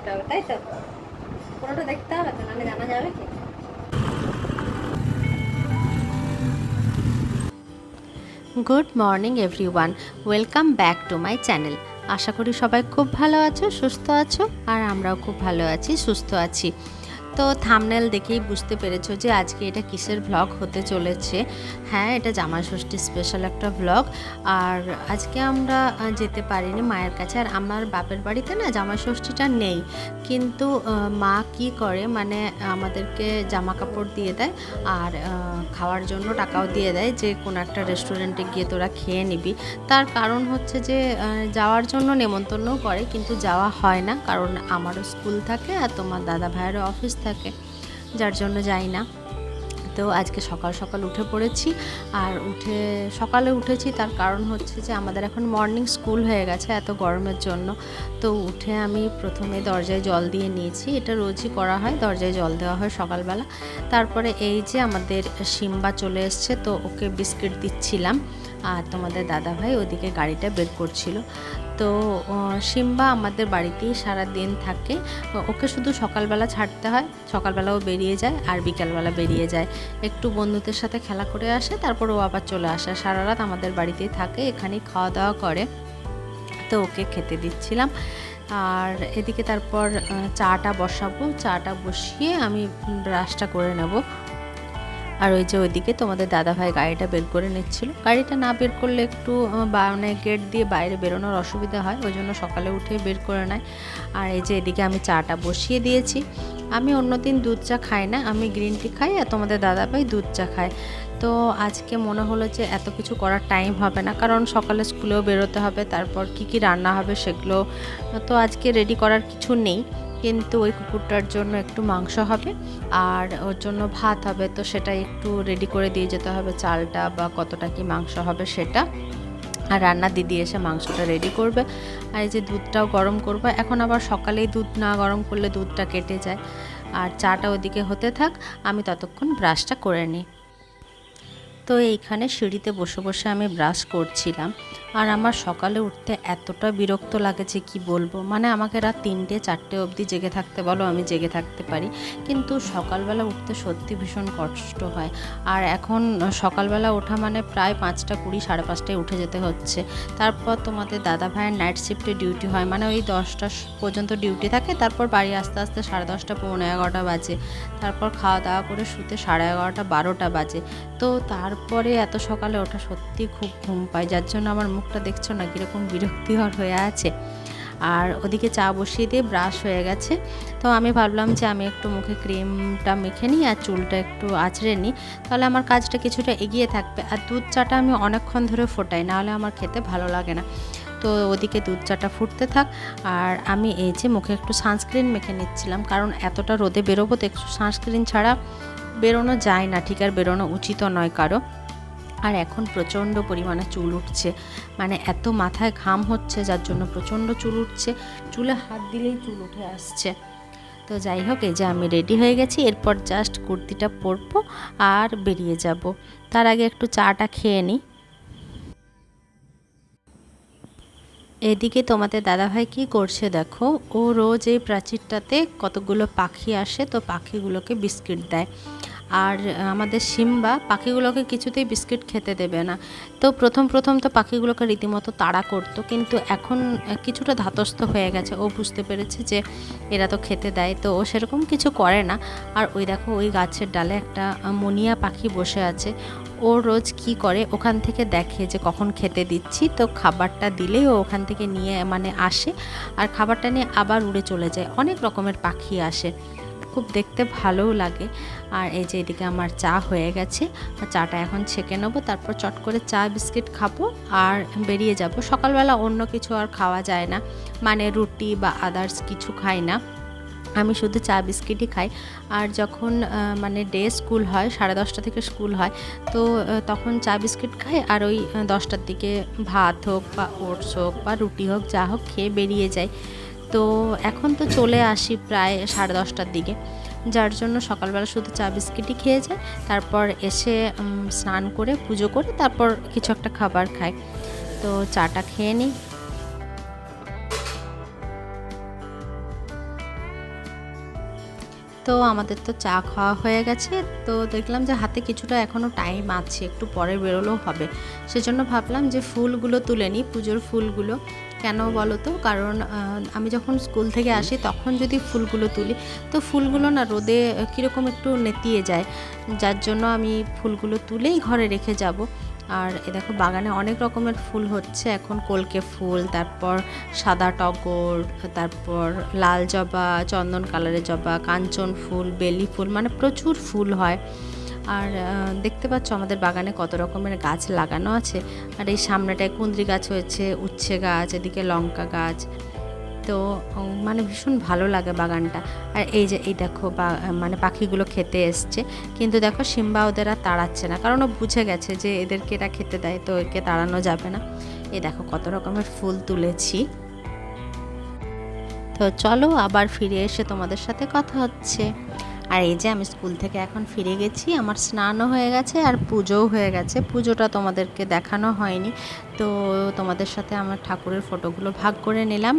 দেখতে হবে, তাই তো? পুরোটা দেখতে হবে তো, নাহলে জানা যাবে কি? Good morning everyone, welcome back to my channel. আশা করি সবাই খুব ভালো আছো, সুস্থ আছো, আর আমরাও খুব ভালো আছি, সুস্থ আছি। তো থাম্বনেল দেখেই বুঝতে পেরেছো যে আজকে এটা কিসের ভ্লগ হতে চলেছে। হ্যাঁ, এটা জামাই ষষ্ঠী স্পেশাল একটা ভ্লগ। আর আজকে আমরা যেতে পারিনি মায়ের কাছে। আর আমার বাপের বাড়িতে না জামাই ষষ্ঠীটা নেই, কিন্তু মা কি করে, মানে আমাদেরকে জামা কাপড় দিয়ে দেয় আর খাওয়ার জন্য টাকাও দিয়ে দেয়, যে কোনো একটা রেস্টুরেন্টে গিয়ে তোরা খেয়ে নিবি। তার কারণ হচ্ছে যে যাওয়ার জন্য নেমন্তন্নও করে, কিন্তু যাওয়া হয় না, কারণ আমারও স্কুল থাকে আর তোমার দাদা ভাইয়েরও অফিস থাকে, যার জন্য যাই না। তো আজকে সকাল সকাল উঠে পড়েছি। আর সকালে উঠেছি তার কারণ হচ্ছে যে আমাদের এখন মর্নিং স্কুল হয়ে গেছে এত গরমের জন্য। তো উঠে আমি প্রথমে দরজায় জল দিয়ে নিয়েছি, এটা রোজই করা হয়, দরজায় জল দেওয়া হয় সকালবেলা। তারপরে এই যে আমাদের সিম্বা চলে এসছে, তো ওকে বিস্কিট দিচ্ছিলাম, আর তোমাদের দাদাভাই ওদিকে গাড়িটা বের করছিল। তো সিম্বা আমাদের বাড়িতেই সারা দিন থাকে, ওকে শুধু সকালবেলা ছাড়তে হয়, সকালবেলাও বেরিয়ে যায় আর বিকালবেলা বেরিয়ে যায়, একটু বন্ধুদের সাথে খেলা করে আসে, তারপর ও আবার চলে আসে। সারা রাত আমাদের বাড়িতেই থাকে, এখানেই খাওয়া দাওয়া করে। তো ওকে খেতে দিচ্ছিলাম। আর এদিকে তারপর চাটা বসাবো, চাটা বসিয়ে আমি ব্রাশটা করে নেব। আর ওই যে ওইদিকে তোমাদের দাদাভাই গাড়িটা বের করে নিচ্ছিল। গাড়িটা না বের করলে একটু মানে গেট দিয়ে বাইরে বেরোনোর অসুবিধা হয়, ওই জন্য সকালে উঠে বের করে নেয়। আর এই যে এদিকে আমি চাটা বসিয়ে দিয়েছি। আমি অন্যদিন দুধ চা খাই না, আমি গ্রিন টি খাই, আর তোমাদের দাদাভাই দুধ চা খায়। তো আজকে মনে হলো যে এত কিছু করার টাইম হবে না, কারণ সকালে স্কুলেও বেরোতে হবে, তারপর কি কি রান্না হবে সেগুলো তো আজকে রেডি করার কিছু নেই। কিন্তু ওই কুকুরটার জন্য একটু মাংস হবে আর ওর জন্য ভাত হবে, তো সেটা একটু রেডি করে দিয়ে যেতে হবে, চালটা বা কতটা কি মাংস হবে সেটা। আর রান্নার দিদি এসে মাংসটা রেডি করবে। আর এই যে দুধটাও গরম করবে, এখন আবার সকালেই দুধ না গরম করলে দুধটা কেটে যায়। আর চাটা ওদিকে হতে থাক, আমি ততক্ষণ ব্রাশটা করে নিই। তো এইখানে সিঁড়িতে বসে বসে আমি ব্রাশ করছিলাম। আর আমার সকালে উঠতে এতটা বিরক্ত লাগে যে কি বলবো, মানে আমাকে রাত 3টে 4টে অবধি জেগে থাকতে বলো, আমি জেগে থাকতে পারি, কিন্তু সকালবেলা উঠতে সত্যি ভীষণ কষ্ট হয়। আর এখন সকালবেলা ওঠা মানে প্রায় 5টা 20, 5:30টায় উঠে যেতে হচ্ছে। তারপর তোমাদের দাদা ভাইয়ের নাইট শিফটে ডিউটি হয়, মানে ওই 10টা পর্যন্ত ডিউটি থাকে, তারপর বাড়ি আসতে আসতে 10:30 11:30 বাজে। তারপর খাওয়া দাওয়া করে শুতে 11:30 12টা বাজে। তো তারপরে এত সকালে ওঠা সত্যি খুব ঘুম পায়, যার জন্য আমার মুখটা দেখছো না কীরকম বিরক্তিকর হয়ে আছে। আর ওদিকে চা বসিয়ে দিয়ে ব্রাশ হয়ে গেছে। তো আমি ভাবলাম যে আমি একটু মুখে ক্রিমটা মেখে নিই আর চুলটা একটু আঁচড়ে নিই, তাহলে আমার কাজটা কিছুটা এগিয়ে থাকবে। আর দুধ চাটা আমি অনেকক্ষণ ধরে ফোটাই, নাহলে আমার খেতে ভালো লাগে না। তো ওদিকে দুধ চাটা ফুটতে থাক, আর আমি এই যে মুখে একটু সানস্ক্রিন মেখে নিচ্ছিলাম, কারণ এতটা রোদে বেরোবো তো একটু সানস্ক্রিন ছাড়া বেরোনো যায় না, ঠিক আর বেরোনো উচিতও নয় কারো। আর এখন প্রচণ্ড পরিমাণে চুল উঠছে, মানে এত মাথায় ঘাম হচ্ছে যার জন্য প্রচণ্ড চুল উঠছে, চুলে হাত দিলেই চুল উঠে আসছে। তো যাই হোক, এই যে আমি রেডি হয়ে গেছি, এরপর জাস্ট কুর্তিটা পরবো আর বেরিয়ে যাব। তার আগে একটু চাটা খেয়ে নিই। এদিকে তোমাদের দাদাভাই কি করছে দেখো, ও রোজ এই প্রাচীরটাতে কতগুলো পাখি আসে, তো পাখিগুলোকে বিস্কিট দেয়। আর আমাদের সিম্বা পাখিগুলোকে কিছুতেই বিস্কিট খেতে দেবে না। তো প্রথম প্রথম তো পাখিগুলোকে রীতিমতো তাড়া করতো, কিন্তু এখন কিছুটা ধাতস্থ হয়ে গেছে, ও বুঝতে পেরেছে যে এরা তো খেতে দেয়, তো ও সেরকম কিছু করে না। আর ওই দেখো ওই গাছের ডালে একটা মনিয়া পাখি বসে আছে, ও রোজ কি করে ওখান থেকে দেখে যে কখন খেতে দিচ্ছি, তো খাবারটা দিলেই ও ওখান থেকে নিয়ে মানে আসে, আর খাবারটা নিয়ে আবার উড়ে চলে যায়। অনেক রকমের পাখি আসে, খুব দেখতে ভালোও লাগে। আর এই যে এদিকে আমার চা হয়ে গেছে, চাটা এখন ছেঁকে নেবো, তারপর চট করে চা বিস্কিট খাবো আর বেরিয়ে যাব। সকালবেলা অন্য কিছু আর খাওয়া যায় না, মানে রুটি বা আদার্স কিছু খাই না, আমি শুধু চা বিস্কিটই খাই। আর যখন মানে ডে স্কুল হয়, 10:30 থেকে স্কুল হয়, তো তখন চা বিস্কিট খাই, আর ওই 10টার দিকে ভাত হোক বা ওটস হোক বা রুটি হোক যা হোক খেয়ে বেরিয়ে যাই। তো এখন তো চলে আসি প্রায় 10:30টার দিকে, যার জন্য সকালবেলা শুধু চা বিস্কিটই খেয়ে যায়। তারপর এসে স্নান করে পুজো করে তারপর কিছু একটা খাবার খাই। তো চাটা খেয়ে নিই। তো আমাদের তো চা খাওয়া হয়ে গেছে, তো দেখলাম যে হাতে কিছুটা এখনও টাইম আছে, একটু পরে বেরোলেও হবে। সেজন্য ভাবলাম যে ফুলগুলো তুলে নিই, পুজোর ফুলগুলো। কেন বলো তো, কারণ আমি যখন স্কুল থেকে আসি তখন যদি ফুলগুলো তুলি তো ফুলগুলো না রোদে কীরকম একটু নেতিয়ে যায়, যার জন্য আমি ফুলগুলো তুলেই ঘরে রেখে যাব। আর এ দেখো বাগানে অনেক রকমের ফুল হচ্ছে এখন, কলকে ফুল, তারপর সাদা টগর, তারপর লাল জবা, চন্দন কালারের জবা, কাঞ্চন ফুল, বেলি ফুল, মানে প্রচুর ফুল হয়। আর দেখতে পাচ্ছ আমাদের বাগানে কত রকমের গাছ লাগানো আছে। আর এই সামনেটায় কুঁদরি গাছ হয়েছে, উচ্ছে গাছ, এদিকে লঙ্কা গাছ। তো মানে ভীষণ ভালো লাগে বাগানটা। আর এই যে এই দেখো মানে পাখিগুলো খেতে এসছে, কিন্তু দেখো সিম্বা ওদের আর তাড়াচ্ছে না, কারণ ও বুঝে গেছে যে এদেরকে এটা খেতে দেয়, তো একে তাড়ানো যাবে না। এই দেখো কত রকমের ফুল তুলেছি। তো চলো আবার ফিরে এসে তোমাদের সাথে কথা হচ্ছে। আর এই যে আমি স্কুল থেকে এখন ফিরে গেছি, আমার স্নানও হয়ে গেছে আর পুজোও হয়ে গেছে। পুজোটা তোমাদেরকে দেখানো হয়নি, তো তোমাদের সাথে আমার ঠাকুরের ফটোগুলো ভাগ করে নিলাম।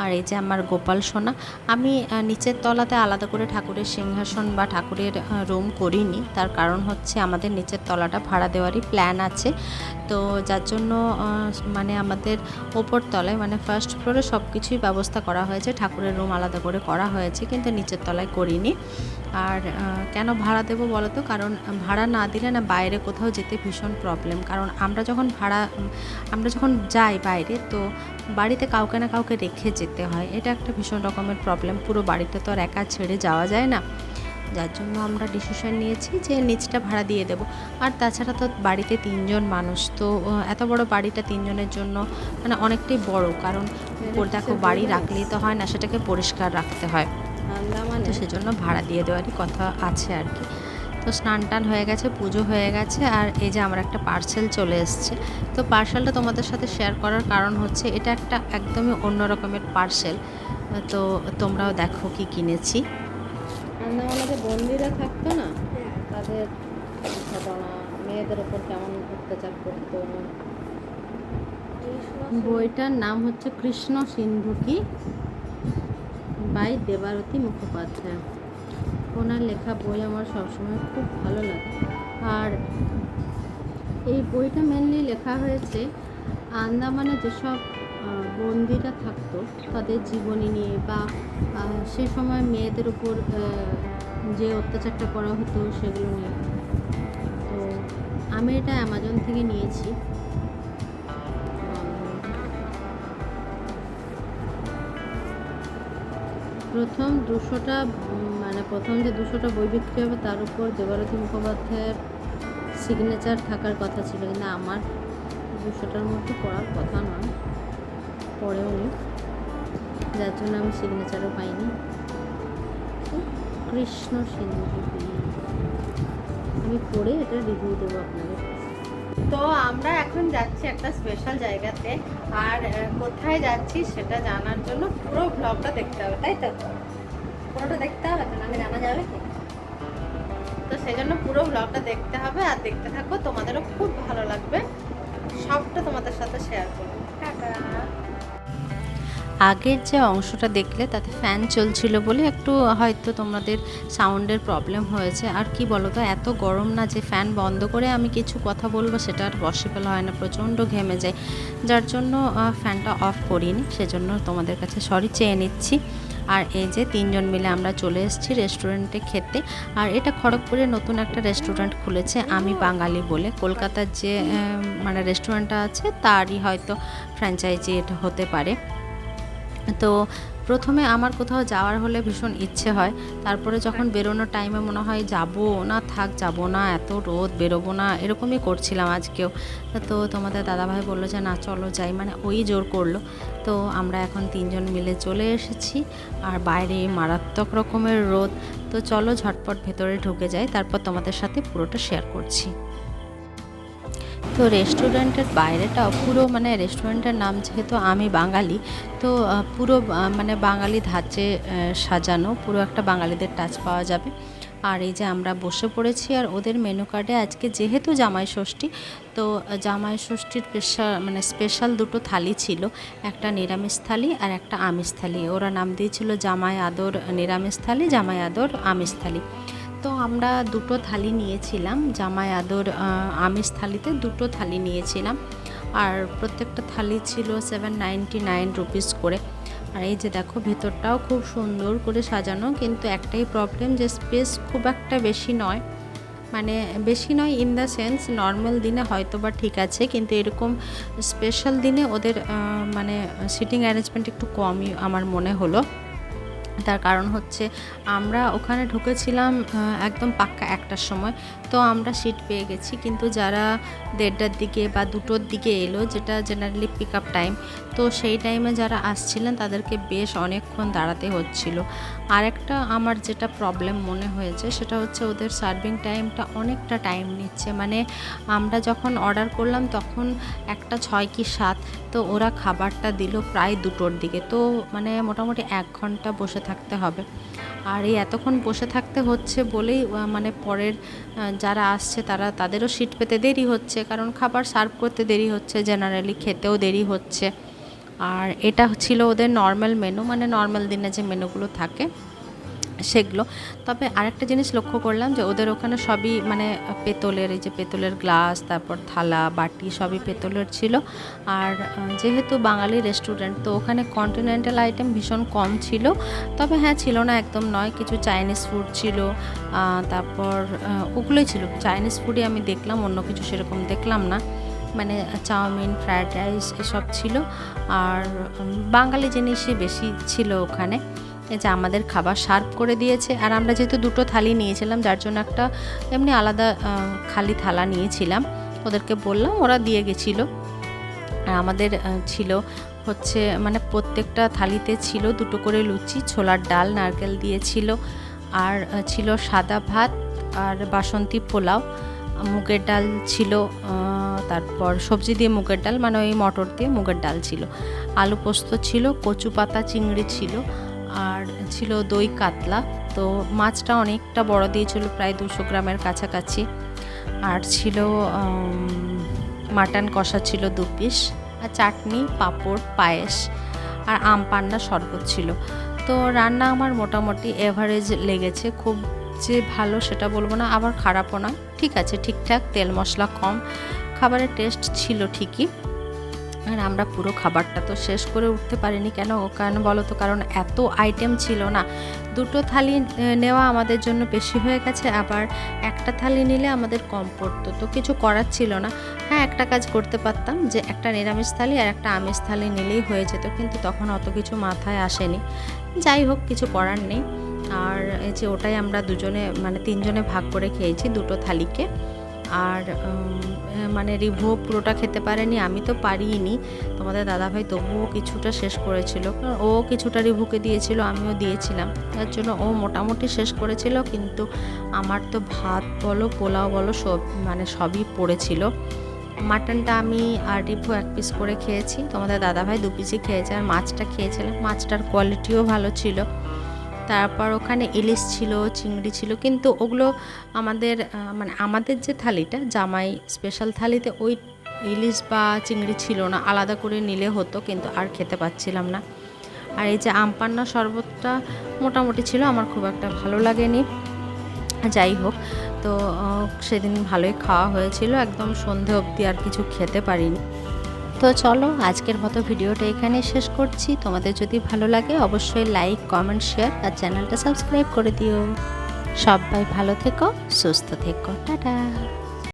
আর এই যে আমার গোপাল সোনা, আমি নিচের তলাতে আলাদা করে ঠাকুরের সিংহাসন বা ঠাকুরের রুম করিনি, তার কারণ হচ্ছে আমাদের নিচের তলাটা ভাড়া দেওয়ারই প্ল্যান আছে। তো যার জন্য মানে আমাদের ওপর তলায় মানে ফার্স্ট ফ্লোরে সব কিছুই ব্যবস্থা করা হয়েছে, ঠাকুরের রুম আলাদা করে করা হয়েছে, কিন্তু নিচের তলায় করিনি। আর কেন ভাড়া দেবো বলো তো, কারণ ভাড়া না দিলে না বাইরে কোথাও যেতে ভীষণ প্রবলেম। কারণ আমরা যখন যাই বাইরে, তো বাড়িতে কাউকে না কাউকে রেখে যেতে হয়, এটা একটা ভীষণ রকমের প্রবলেম। পুরো বাড়িতে তো আর একা ছেড়ে যাওয়া যায় না, যার জন্য আমরা ডিসিশন নিয়েছি যে নিচটা ভাড়া দিয়ে দেবো। আর তাছাড়া তো বাড়িতে 3 জন মানুষ, তো এত বড় বাড়িটা 3 জনের জন্য মানে অনেকটাই বড়, কারণ দেখো বাড়ি রাখলেই তো হয় না, সেটাকে পরিষ্কার রাখতে হয়, তো সেজন্য ভাড়া দিয়ে দেওয়ারই কথা আছে আর কি। তো স্নান টান হয়ে গেছে, পুজো হয়ে গেছে, আর এই যে আমার একটা পার্সেল চলে এসছে। তো পার্সেলটা তোমাদের সাথে শেয়ার করার কারণ হচ্ছে এটা একটা একদমই অন্য রকমের পার্সেল। তো তোমরাও দেখো কি কিনেছি। রান্নাওয়ালা বন্দিরা থাকতো না, তাদের ঘটনা, মেয়েদের ওপর কেমন অত্যাচার করতো। বইটার নাম হচ্ছে কৃষ্ণ সিন্ধুকি বাই দেবারতী মুখোপাধ্যায়। ওনার লেখা বই আমার সবসময় খুব ভালো লাগে। আর এই বইটা মেনলি লেখা হয়েছে আন্দামানে যেসব বন্দিরা থাকতো তাদের জীবনী নিয়ে, বা সে সময় মেয়েদের উপর যে অত্যাচারটা করা হতো সেগুলো নিয়ে। তো আমি এটা অ্যামাজন থেকে নিয়েছি। প্রথম যে 200টা বই বিক্রি হবে তার উপর দেবারতী মুখোপাধ্যায়ের সিগনেচার থাকার কথা ছিল, কিন্তু আমার 200টার মধ্যে পড়ার কথা নয়, পড়েও নি, যার জন্য আমি সিগনেচারও পাইনি। কৃষ্ণ সিন্ধুকি আমি পড়ে এটা রিভিউ দেবো আপনাদের। তো আমরা এখন যাচ্ছি একটা স্পেশাল জায়গাতে, আর কোথায় যাচ্ছি সেটা জানার জন্য পুরো ব্লগটা দেখতে হবে, তাই তো? পুরোটা দেখতে হবে, তো নাহলে জানা যাবে কি? তো সেই জন্য পুরো ব্লগটা দেখতে হবে, আর দেখতে থাকো, তোমাদেরও খুব ভালো লাগবে, সবটা তোমাদের সাথে শেয়ার করবো। টাটা। আগের যে অংশটা দেখলে তাতে ফ্যান চলছিল বলে একটু হয়তো তোমাদের সাউন্ডের প্রবলেম হয়েছে। আর কি বলো তো, এত গরম না যে ফ্যান বন্ধ করে আমি কিছু কথা বলবো সেটা আর পসিবল হয় না, প্রচণ্ড ঘেমে যায়, যার জন্য ফ্যানটা অফ করিনি, সেজন্য তোমাদের কাছে সরি চেয়ে নিচ্ছি। আর এই যে 3 জন মিলে আমরা চলে এসেছি রেস্টুরেন্টে খেতে। আর এটা খড়গপুরে নতুন একটা রেস্টুরেন্ট খুলেছে আমি বাঙালি বলে, কলকাতার যে মানে রেস্টুরেন্টটা আছে তারই হয়তো ফ্র্যাঞ্চাইজি এটা হতে পারে। তো প্রথমে আমার কোথাও যাওয়ার হলে ভীষণ ইচ্ছে হয়, তারপরে যখন বেরোনোর টাইমে মনে হয় যাবো না, থাক যাবো না, এত রোদ, বেরোবো না, এরকমই করছিলাম আজকেও। তো তোমাদের দাদাভাই বললো যে না চলো যাই, মানে ওই জোর করলো। তো আমরা এখন 3 জন মিলে চলে এসেছি, আর বাইরে মারাত্মক রকমের রোদ। তো চলো ঝটপট ভেতরে ঢুকে যাই, তারপর তোমাদের সাথে পুরোটা শেয়ার করছি। তো রেস্টুরেন্টের বাইরেটাও পুরো মানে রেস্টুরেন্টের নাম যেহেতু আমি বাঙালি, তো পুরো মানে বাঙালি ধাঁচে সাজানো, পুরো একটা বাঙালিদের টাচ পাওয়া যাবে। আর এই যে আমরা বসে পড়েছি। আর ওদের মেনু কার্ডে আজকে যেহেতু জামাই ষষ্ঠী, তো জামাই ষষ্ঠীর স্পেশাল দুটো থালি ছিল, একটা নিরামিষ থালি আর একটা আমিষ থালি। ওরা নাম দিয়েছিল জামাই আদর নিরামিষ থালি, জামাই আদর আমিষ থালি। তো আমরা দুটো থালি নিয়েছিলাম, জামাই আদর আমিষ থালিতে দুটো থালি নিয়েছিলাম। আর প্রত্যেকটা থালি ছিল 799 রুপিস করে। আর এই যে দেখো ভেতরটাও খুব সুন্দর করে সাজানো, কিন্তু একটাই প্রবলেম যে স্পেস খুব একটা বেশি নয়, মানে বেশি নয় ইন দ্য সেন্স নর্মাল দিনে হয়তো বা ঠিক আছে, কিন্তু এরকম স্পেশাল দিনে ওদের সিটিং অ্যারেঞ্জমেন্ট একটু কমই আমার মনে হলো। তার কারণ হচ্ছে আমরা ওখানে ঢুকেছিলাম একদম পাক্কা 1টার সময়, তো আমরা সিট পেয়ে গেছি, কিন্তু যারা 1:30টার দিকে বা 2টোর দিকে এলো, যেটা জেনারেলি পিক আপ টাইম, তো সেই টাইমে যারা আসছিলেন তাদেরকে বেশ অনেকক্ষণ দাঁড়াতে হচ্ছিল। আর একটা আমার যেটা প্রবলেম মনে হয়েছে সেটা হচ্ছে ওদের সার্ভিং টাইমটা অনেকটা টাইম নিচ্ছে। মানে আমরা যখন অর্ডার করলাম তখন 1:06 কি 7, তো ওরা খাবারটা দিল প্রায় 2টোর দিকে, তো মানে মোটামুটি 1 ঘন্টা বসে থাকতে হবে। আর এই এতক্ষণ বসে থাকতে হচ্ছে বলেই মানে পরের যারা আসছে তাদেরও সিট পেতে দেরি হচ্ছে, কারণ খাবার সার্ভ করতে দেরি হচ্ছে, জেনারেলি খেতেও দেরি হচ্ছে। আর এটা ছিল ওদের নর্মাল মেনু, মানে নর্মাল দিনে যে মেনুগুলো থাকে সেগুলো। তবে আরেকটা জিনিস লক্ষ্য করলাম যে ওদের ওখানে সবই মানে পেতলের, এই যে পেতলের গ্লাস, তারপর থালা বাটি সবই পেতলের ছিল। আর যেহেতু বাঙালি রেস্টুরেন্ট, তো ওখানে কন্টিনেন্টাল আইটেম ভীষণ কম ছিল। তবে হ্যাঁ, ছিল না একদম নয়, কিছু চাইনিজ ফুড ছিল, তারপর ওগুলোই ছিল চাইনিজ ফুডই আমি দেখলাম, অন্য কিছু সেরকম দেখলাম না। মানে চাউমিন, ফ্রায়েড রাইস এসব ছিল, আর বাঙালি জিনিসই বেশি ছিল ওখানে। এই যে আমাদের খাবার সার্ভ করে দিয়েছে। আর আমরা যেহেতু দুটো থালি নিয়েছিলাম, যার জন্য একটা এমনি আলাদা খালি থালা নিয়েছিলাম, ওদেরকে বললাম, ওরা দিয়ে গেছিলো। আর আমাদের ছিল হচ্ছে মানে প্রত্যেকটা থালিতে ছিল 2টো করে লুচি, ছোলার ডাল, নারকেল দিয়েছিল, আর ছিল সাদা ভাত আর বাসন্তী পোলাও, মুগের ডাল ছিল, তারপর সবজি দিয়ে মুগের ডাল, মানে ওই মটর দিয়ে মুগের ডাল ছিল, আলু পোস্ত ছিল, কচু পাতা চিংড়ি ছিল, আর ছিল দই কাতলা। তো মাছটা অনেকটা বড় দিয়েছিল, প্রায় 200 গ্রামের কাছাকাছি। আর ছিল মাটন কষা ছিল 2 পিস, আর চাটনি, পাঁপড়, পায়েস, আর আম পান্না শরবত ছিল। তো রান্না আমার মোটামুটি এভারেজ লেগেছে, খুব যে ভালো সেটা বলবো না, আবার খারাপও না, ঠিক আছে, ঠিকঠাক, তেল মশলা কম, খাবারের টেস্ট ছিল ঠিকই। আর আমরা পুরো খাবারটা তো শেষ করে উঠতে পারিনি, কেন বলো তো, কারণ এত আইটেম ছিল না। 2টো থালি নেওয়া আমাদের জন্য বেশি হয়ে গেছে, আবার একটা থালি নিলে আমাদের কম পড়তো, তো কিছু করার ছিল না। হ্যাঁ, একটা কাজ করতে পারতাম যে একটা নিরামিষ থালি আর একটা আমিষ থালি নিলেই হয়ে যেত, কিন্তু তখন অত কিছু মাথায় আসেনি। যাই হোক, কিছু করার নেই। আর এই যে ওটাই আমরা দুজনে মানে 3জনে ভাগ করে খেয়েছি 2টো থালিকে। আর মানে রিভু পুরোটা খেতে পারেনি, আমি তো পারিনি, তোমাদের দাদাভাই তবুও কিছুটা শেষ করেছিল, কারণ ও কিছুটা রিভুকে দিয়েছিল, আমিও দিয়েছিলাম, তার জন্য ও মোটামুটি শেষ করেছিল। কিন্তু আমার তো ভাত বলো, পোলাও বলো, সবই পড়েছিল। মাটনটা আমি আর রিভু 1 পিস করে খেয়েছি, তোমাদের দাদাভাই 2 পিসই খেয়েছে। আর মাছটা খেয়েছিলাম, মাছটার কোয়ালিটিও ভালো ছিল। তারপর ওখানে ইলিশ ছিল, চিংড়ি ছিল, কিন্তু ওগুলো আমাদের যে থালিটা জামাই স্পেশাল থালিতে ওই ইলিশ বা চিংড়ি ছিল না, আলাদা করে নিলে হতো, কিন্তু আর খেতে পাচ্ছিলাম না। আর এই যে আম পান্না শরবতটা মোটামুটি ছিল, আমার খুব একটা ভালো লাগেনি। যাই হোক, তো সেদিন ভালোই খাওয়া হয়েছিল, একদম সন্ধে অবধি আর কিছু খেতে পারিনি। তো চলো, আজকের মতো ভিডিওটা এখানে শেষ করছি। তোমাদের যদি ভালো লাগে অবশ্যই লাইক, কমেন্ট, শেয়ার আর চ্যানেলটা সাবস্ক্রাইব করে দিও। সবাই ভালো থেকো, সুস্থ থেকো, টাটা।